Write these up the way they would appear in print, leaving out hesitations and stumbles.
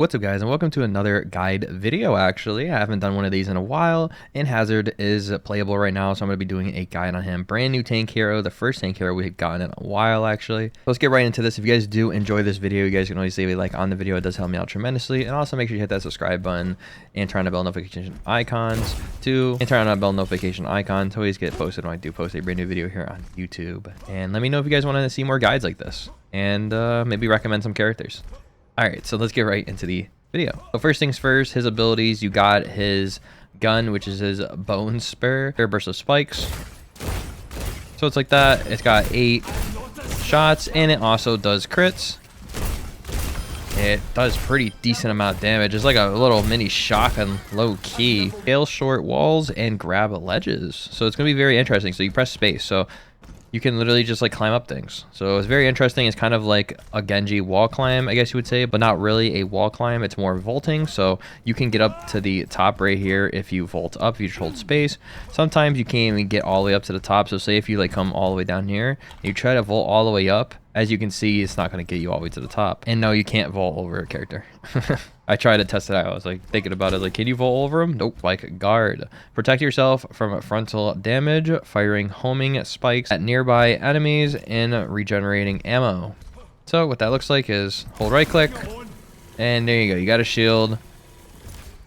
What's up guys, and welcome to another guide video. Actually, I haven't done one of these in a while, and Hazard is playable right now, so I'm going to be doing a guide on him. Brand new tank hero, the first tank hero we've gotten in a while actually. Let's get right into this. If you guys do enjoy this video, you guys can always leave a like on the video. It does help me out tremendously, and also make sure you hit that subscribe button and turn on the bell notification icons to always get posted when I do post a brand new video here on YouTube. And let me know if you guys want to see more guides like this, and maybe recommend some characters. Alright, so let's get right into the video. So first things first, his abilities. You got his gun, which is his bone spur. Air burst of spikes. So it's like that. It's got 8 shots, and it also does crits. It does pretty decent amount of damage. It's like a little mini shotgun, low key. Scale short walls and grab ledges. So it's going to be very interesting. So you press space. So you can literally just like climb up things. So it's very interesting. It's kind of like a Genji wall climb, I guess you would say, but not really a wall climb. It's more vaulting. So you can get up to the top right here if you vault up, if you just hold space. Sometimes you can't even get all the way up to the top. So say if you like come all the way down here, and you try to vault all the way up, as you can see, it's not going to get you all the way to the top. And no, you can't vault over a character. I tried to test it out. I was like thinking about it, like, can you vault over him? Nope. Like guard. Protect yourself from frontal damage, firing homing spikes at nearby enemies, and regenerating ammo. So what that looks like is hold right click, and there you go. You got a shield,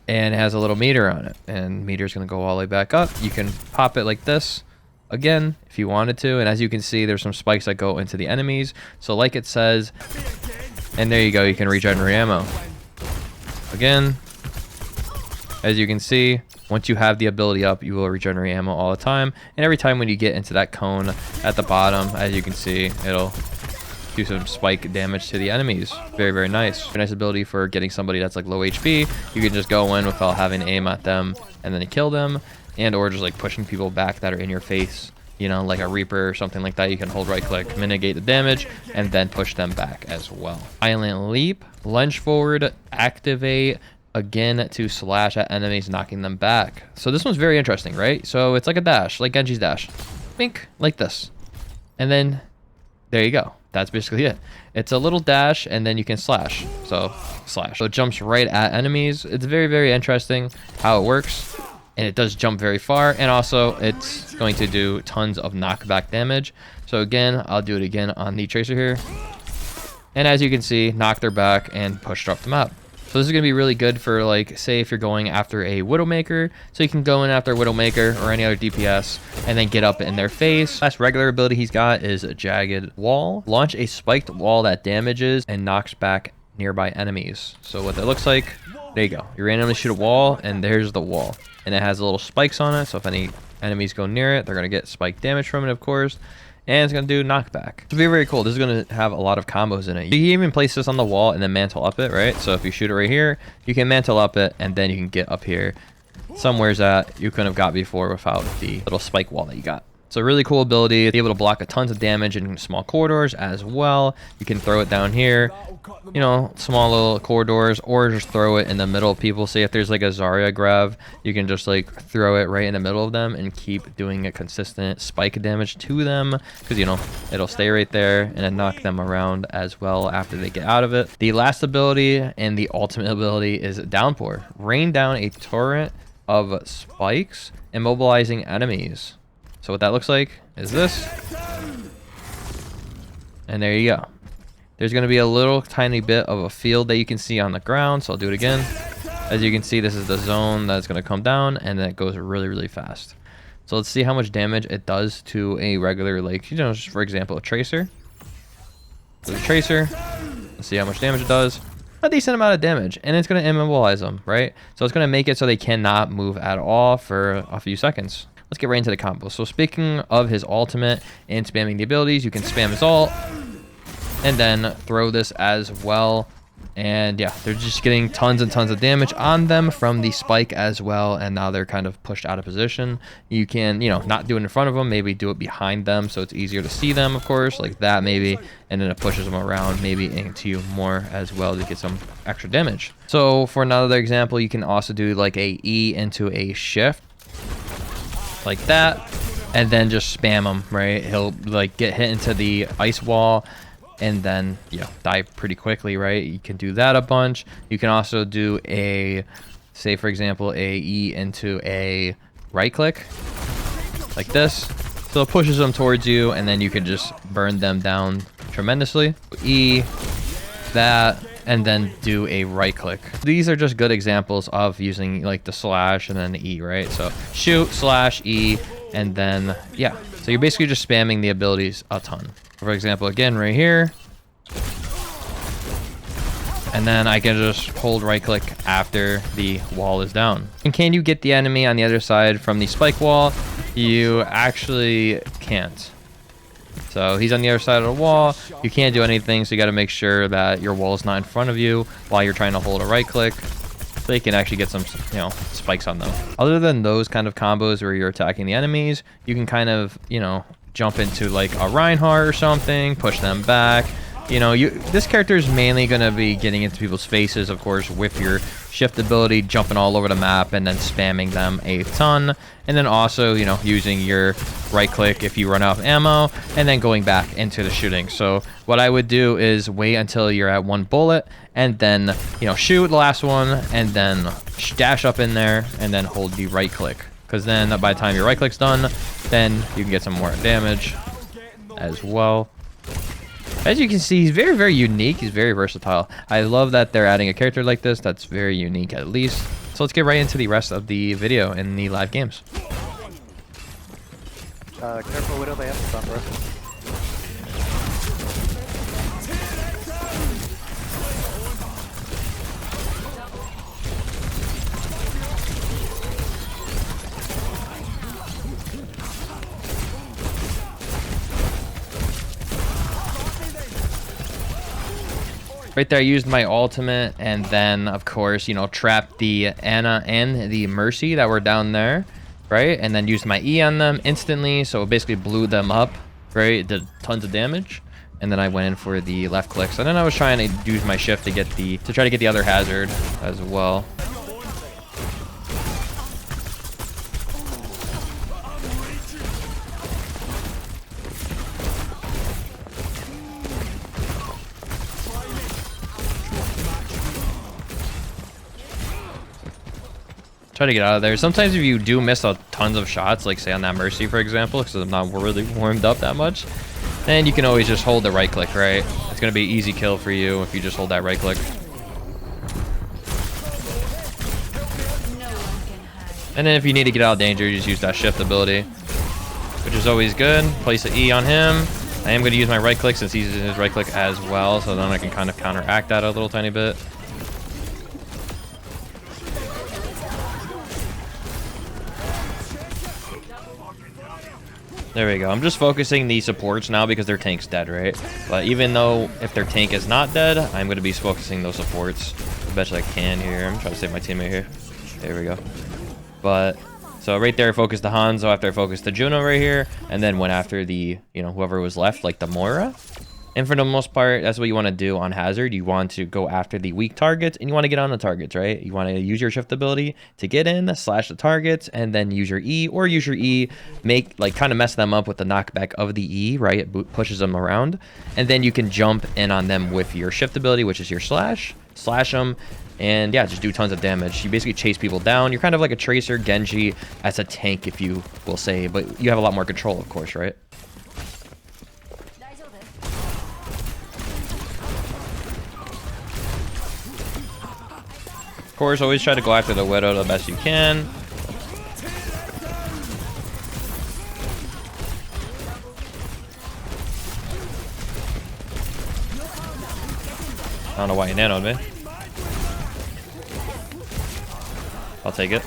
and it has a little meter on it, and meter's going to go all the way back up. You can pop it like this again if you wanted to, and as you can see, there's some spikes that go into the enemies. So like it says, and there you go, you can regenerate ammo. Again, as you can see, once you have the ability up, you will regenerate ammo all the time. And every time when you get into that cone at the bottom, as you can see, it'll do some spike damage to the enemies. Very, very nice. Very nice ability for getting somebody that's like low HP. You can just go in without having aim at them and then you kill them, and or just like pushing people back that are in your face. You know, like a Reaper or something like that. You can hold right click, mitigate the damage, and then push them back as well. Violent leap, lunge forward, activate again to slash at enemies, knocking them back. So this one's very interesting, right? So it's like a dash, like Genji's dash. Bink, like this. And then there you go. That's basically it. It's a little dash, and then you can slash. So slash. So it jumps right at enemies. It's very, very interesting how it works. And it does jump very far, and also it's going to do tons of knockback damage. So again, I'll do it again on the Tracer here. And as you can see, knock their back and push off the map. So this is going to be really good for, like, say if you're going after a Widowmaker. So you can go in after a Widowmaker or any other DPS and then get up in their face. Last regular ability he's got is a Jagged Wall. Launch a spiked wall that damages and knocks back nearby enemies. So what that looks like, there you go. You randomly shoot a wall, and there's the wall. And it has little spikes on it, so if any enemies go near it, they're going to get spike damage from it, of course. And it's going to do knockback. It's very, very cool. This is going to have a lot of combos in it. You can even place this on the wall and then mantle up it, right? So if you shoot it right here, you can mantle up it, and then you can get up here somewheres that you couldn't have got before without the little spike wall that you got. So really cool ability. Be able to block a tons of damage in small corridors as well. You can throw it down here, you know, small little corridors, or just throw it in the middle of people. Say if there's like a Zarya grab, you can just like throw it right in the middle of them and keep doing a consistent spike damage to them, because you know it'll stay right there and then knock them around as well after they get out of it. The last ability and the ultimate ability is Downpour. Rain down a torrent of spikes, immobilizing enemies. So what that looks like is this. And there you go. There's going to be a little tiny bit of a field that you can see on the ground. So I'll do it again. As you can see, this is the zone that's going to come down, and then it goes really, really fast. So let's see how much damage it does to a regular, like, you know, just for example, a Tracer. So the Tracer, let's see how much damage it does. A decent amount of damage, and it's going to immobilize them, right? So it's going to make it so they cannot move at all for a few seconds. Let's get right into the combo. So speaking of his ultimate and spamming the abilities, you can spam his ult and then throw this as well. And yeah, they're just getting tons and tons of damage on them from the spike as well. And now they're kind of pushed out of position. You can, you know, not do it in front of them, maybe do it behind them so it's easier to see them, of course, like that maybe. And then it pushes them around maybe into you more as well to get some extra damage. So for another example, you can also do like a E into a shift, like that, and then just spam him, right? He'll like get hit into the ice wall, and then, you know, die pretty quickly, right? You can do that a bunch. You can also do a, say for example, a E into a right click like this. So it pushes them towards you, and then you can just burn them down tremendously. E, that, and then do a right click. These are just good examples of using like the slash and then the E, right? So shoot, slash, E, and then, yeah. So you're basically just spamming the abilities a ton. For example, again, right here. And then I can just hold right click after the wall is down. And can you get the enemy on the other side from the spike wall? You actually can't. So he's on the other side of the wall. You can't do anything, so you got to make sure that your wall is not in front of you while you're trying to hold a right click, so you can actually get some, you know, spikes on them. Other than those kind of combos where you're attacking the enemies, you can kind of, you know, jump into like a Reinhardt or something, push them back. You know, this character is mainly going to be getting into people's faces, of course, with your shift ability, jumping all over the map and then spamming them a ton. And then also, you know, using your right click if you run out of ammo, and then going back into the shooting. So what I would do is wait until you're at 1 bullet, and then, you know, shoot the last one, and then dash up in there, and then hold the right click. Because then by the time your right click's done, then you can get some more damage as well. As you can see, he's very, very unique. He's very versatile. I love that they're adding a character like this that's very unique, at least. So let's get right into the rest of the video in the live games. Careful, Widow, they have stun, bro. Right there, I used my ultimate, and then, of course, you know, trapped the Ana and the Mercy that were down there, right? And then used my E on them instantly, so it basically blew them up, right? It did tons of damage. And then I went in for the left clicks. And then I was trying to use my shift to try to get the other hazard as well. Try to get out of there. Sometimes if you do miss tons of shots, like say on that Mercy, for example, because I'm not really warmed up that much, then you can always just hold the right click, right? It's going to be an easy kill for you if you just hold that right click. And then if you need to get out of danger, you just use that shift ability, which is always good. Place an E on him. I am going to use my right click since he's using his right click as well, so then I can kind of counteract that a little tiny bit. There we go. I'm just focusing the supports now because their tank's dead, right? But even though if their tank is not dead, I'm going to be focusing those supports as best as I can here. I'm trying to save my teammate here. There we go. But so right there, I focused the Hanzo after I focused the Juno right here, and then went after the, you know, whoever was left, like the Moira. And for the most part, that's what you want to do on Hazard. You want to go after the weak targets, and you want to get on the targets, right? You want to use your shift ability to get in, slash the targets, and then use your E, or use your E, make, like, kind of mess them up with the knockback of the E, right? It pushes them around. And then you can jump in on them with your shift ability, which is your slash them, and yeah, just do tons of damage. You basically chase people down. You're kind of like a Tracer, Genji, as a tank, if you will say, but you have a lot more control, of course, right? Of course, always try to go after the Widow the best you can. I don't know why he nanoed me. I'll take it.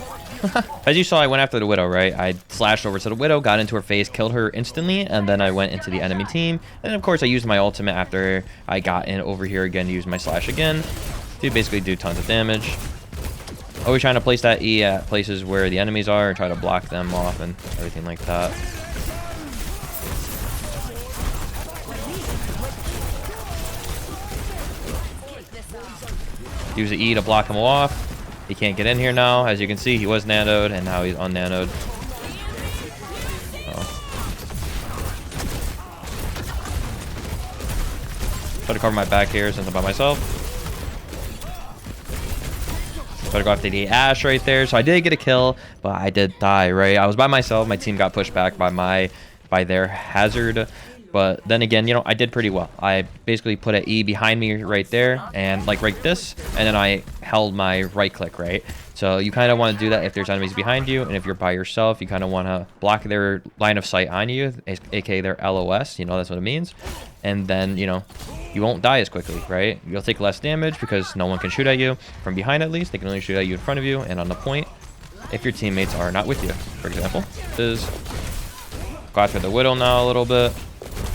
As you saw, I went after the Widow, right? I slashed over to the Widow, got into her face, killed her instantly, and then I went into the enemy team. And of course, I used my ultimate after I got in over here again to use my slash again to basically do tons of damage. Always trying to place that E at places where the enemies are and try to block them off and everything like that. Use the E to block him off. He can't get in here now. As you can see, he was nanoed, and now he's unnanoed. Try to cover my back here since I'm by myself. Try to go after the Ash right there. So I did get a kill, but I did die, right? I was by myself. My team got pushed back by their Hazard. But then again, you know, I did pretty well. I basically put an E behind me right there and like this, and then I held my right click, right? So you kind of want to do that if there's enemies behind you, and if you're by yourself, you kind of want to block their line of sight on you, aka their LOS, you know, that's what it means. And then, you know, you won't die as quickly, right? You'll take less damage because no one can shoot at you from behind at least. They can only shoot at you in front of you and on the point if your teammates are not with you. For example, is go after the Widow now a little bit.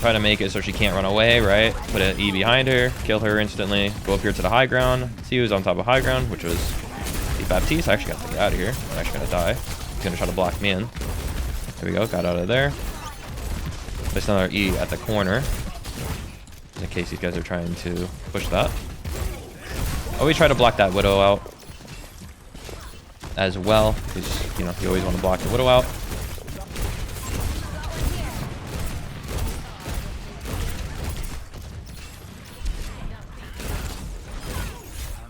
Try to make it so she can't run away, right? Put an E behind her, kill her instantly. Go up here to the high ground. See who's on top of high ground, which was the Baptiste. I actually got to get out of here. I'm actually going to die. He's going to try to block me in. There we go. Got out of there. There's another E at the corner, in case these guys are trying to push that. Always try to block that Widow out as well, because, you know, you always want to block the Widow out.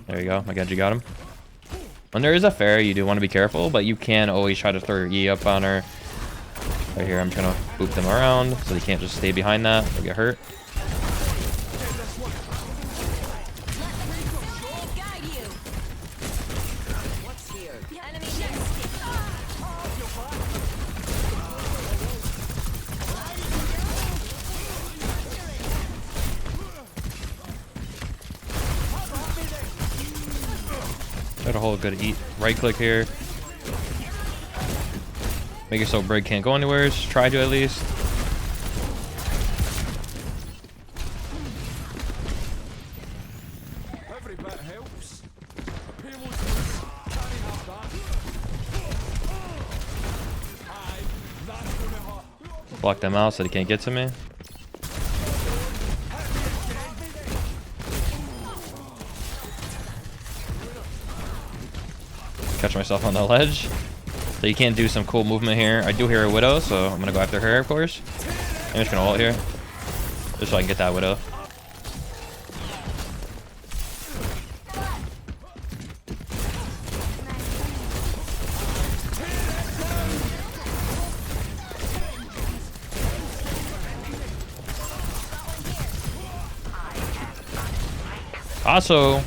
There you go. My Genji got him. When there is a fair, you do want to be careful, but you can always try to throw your E up on her. Right here, I'm just going to boop them around so they can't just stay behind that. They'll get hurt. Got a whole good eat right click here. Make it so Brig can't go anywhere. Just try to at least. Block them out so they can't get to me. Catch myself on the ledge. So you can't do some cool movement here. I do hear a Widow, so I'm gonna go after her, of course. I'm just gonna ult here, just so I can get that Widow. Also,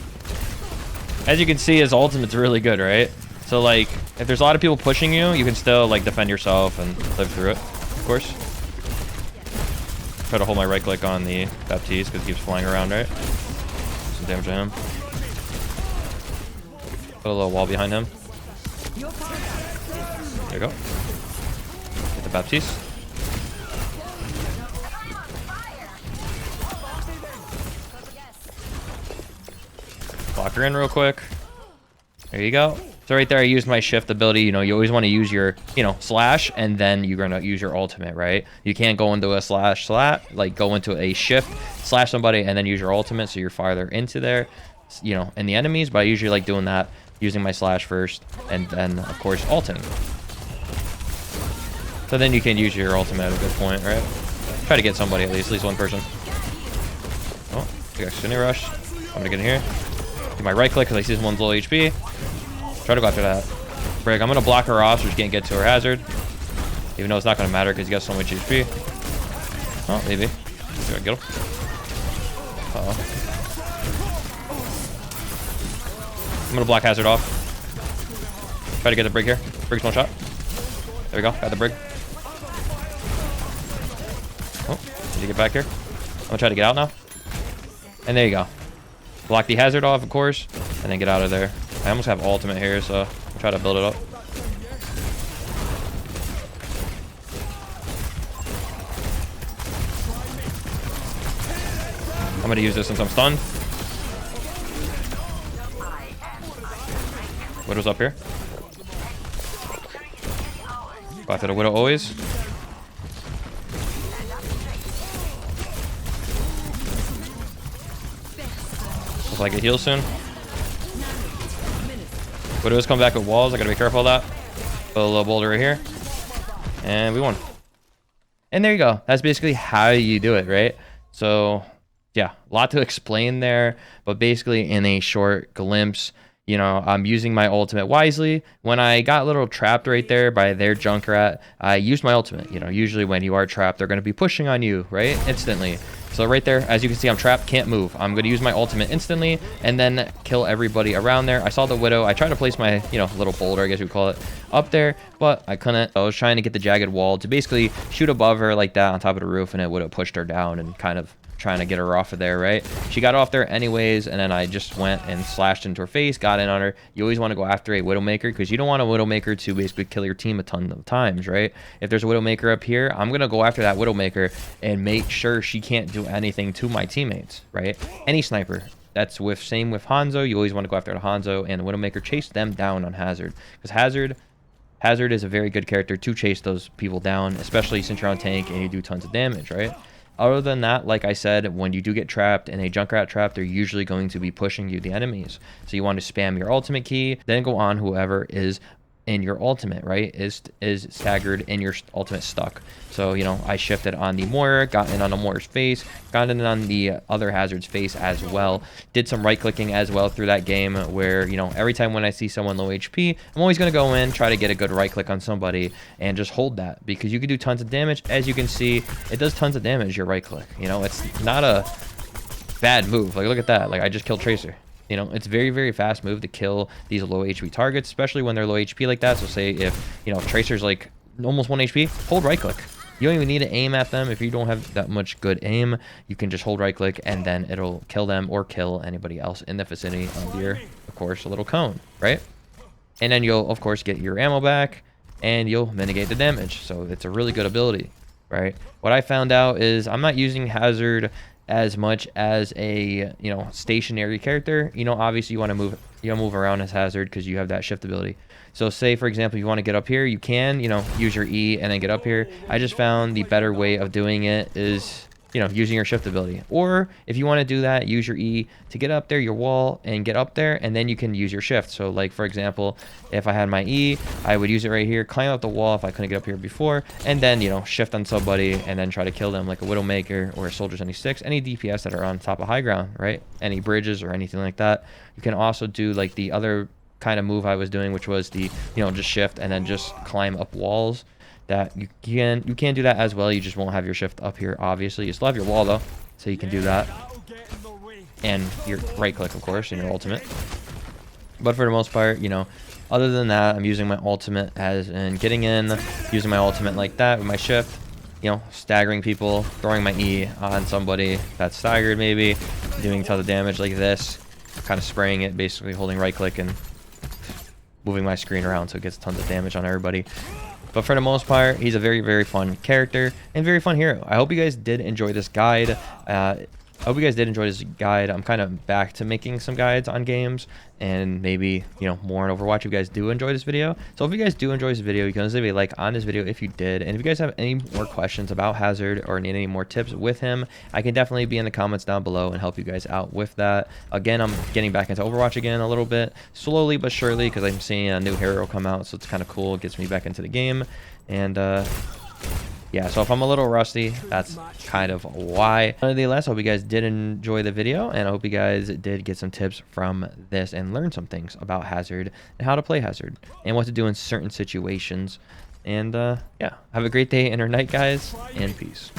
as you can see, his ultimate's really good, right? So, like, if there's a lot of people pushing you, you can still, like, defend yourself and live through it, of course. Try to hold my right click on the Baptiste because he keeps flying around, right? Some damage to him. Put a little wall behind him. There you go. Get the Baptiste. Block her in real quick. There you go. So right there, I used my shift ability. You know, you always want to use your, you know, slash, and then you're going to use your ultimate, right? You can't go into a slash, like go into a shift, slash somebody, and then use your ultimate so you're farther into there, you know, in the enemies. But I usually like doing that, using my slash first, and then, of course, ulting. So then you can use your ultimate at a good point, right? Try to get somebody, at least one person. Oh, I got Shiny Rush. I'm going to get in here. Do my right click because I see someone's low HP. Try to go after that. Brig, I'm going to block her off so she can't get to her Hazard. Even though it's not going to matter because you got so much HP. Oh, maybe. Here, get him. Uh-oh. I'm going to block Hazard off. Try to get the Brig here. Brig's one shot. There we go. Got the Brig. Oh, did you get back here? I'm going to try to get out now. And there you go. Block the Hazard off, of course, and then get out of there. I almost have ultimate here, so I'll try to build it up. I'm going to use this since I'm stunned. Widow's up here. Go after the Widow always. Looks like it heals soon. Widow's come back with walls. I gotta be careful of that. Put a little boulder right here. And we won. And there you go. That's basically how you do it, right? So yeah, a lot to explain there, but basically in a short glimpse, you know, I'm using my ultimate wisely. When I got a little trapped right there by their Junkrat, I used my ultimate. You know, usually when you are trapped, they're going to be pushing on you, right? Instantly. So right there, as you can see, I'm trapped, can't move. I'm going to use my ultimate instantly and then kill everybody around there. I saw the Widow. I tried to place my, you know, little boulder, I guess we call it, up there, but I couldn't. I was trying to get the jagged wall to basically shoot above her like that on top of the roof, and it would have pushed her down and kind of trying to get her off of there, right? She got off there anyways, and then I just went and slashed into her face, got in on her. You always want to go after a Widowmaker because you don't want a Widowmaker to basically kill your team a ton of times, right? If there's a Widowmaker up here, I'm going to go after that Widowmaker and make sure she can't do anything to my teammates, right? Any sniper. That's same with Hanzo. You always want to go after the Hanzo and the Widowmaker, chase them down on Hazard, because Hazard is a very good character to chase those people down, especially since you're on tank and you do tons of damage, right? Other than that, like I said, when you do get trapped in a Junkrat trap, they're usually going to be pushing you, the enemies. So you want to spam your ultimate key, then go on whoever is in your ultimate, right? Is staggered in your ultimate stuck. So, you know, I shifted on the Moira, got in on the Moira's face, got in on the other Hazard's face as well. Did some right clicking as well through that game where, you know, every time when I see someone low HP, I'm always going to go in, try to get a good right click on somebody and just hold that, because you can do tons of damage. As you can see, it does tons of damage, your right click. You know, it's not a bad move. Like, look at that. Like, I just killed Tracer. You know, it's very, very fast move to kill these low HP targets, especially when they're low HP like that. So say if, you know, if Tracer's like almost 1 HP, hold right click. You don't even need to aim at them. If you don't have that much good aim, you can just hold right click and then it'll kill them or kill anybody else in the vicinity of your, of course, a little cone, right? And then you'll, of course, get your ammo back and you'll mitigate the damage. So it's a really good ability, right? What I found out is I'm not using Hazard as much as a, you know, stationary character. You know, obviously you want to move, you move around as Hazard because you have that shift ability. So say, for example, you want to get up here, you can, you know, use your E and then get up here. I just found the better way of doing it is, you know, using your shift ability. Or if you want to do that, use your E to get up there, your wall, and get up there, and then you can use your shift. So like, for example, if I had my E, I would use it right here, climb up the wall if I couldn't get up here before, and then, you know, shift on somebody and then try to kill them like a Widowmaker or a Soldier's any 6, any DPS that are on top of high ground, right? Any bridges or anything like that. You can also do like the other kind of move I was doing, which was the, you know, just shift and then just climb up walls. That you can do that as well. You just won't have your shift up here, obviously. You still have your wall though, so you can do that, and your right click, of course, and your ultimate. But for the most part, you know, other than that, I'm using my ultimate as in getting in, using my ultimate like that with my shift, you know, staggering people, throwing my E on somebody that's staggered, maybe doing tons of damage like this, kind of spraying it, basically holding right click and moving my screen around so it gets tons of damage on everybody. But for the most part, he's a very, very fun character and very fun hero. I hope you guys did enjoy this guide. I'm kind of back to making some guides on games and maybe, you know, more on Overwatch if you guys do enjoy this video. So if you guys do enjoy this video, you can leave a like on this video if you did. And if you guys have any more questions about Hazard or need any more tips with him, I can definitely be in the comments down below and help you guys out with that. Again, I'm getting back into Overwatch again a little bit, slowly but surely, because I'm seeing a new hero come out, so it's kind of cool. It gets me back into the game. And yeah, so if I'm a little rusty, that's kind of why. Nonetheless, I hope you guys did enjoy the video, and I hope you guys did get some tips from this and learn some things about Hazard and how to play Hazard and what to do in certain situations. And yeah, have a great day and or night, guys, and peace.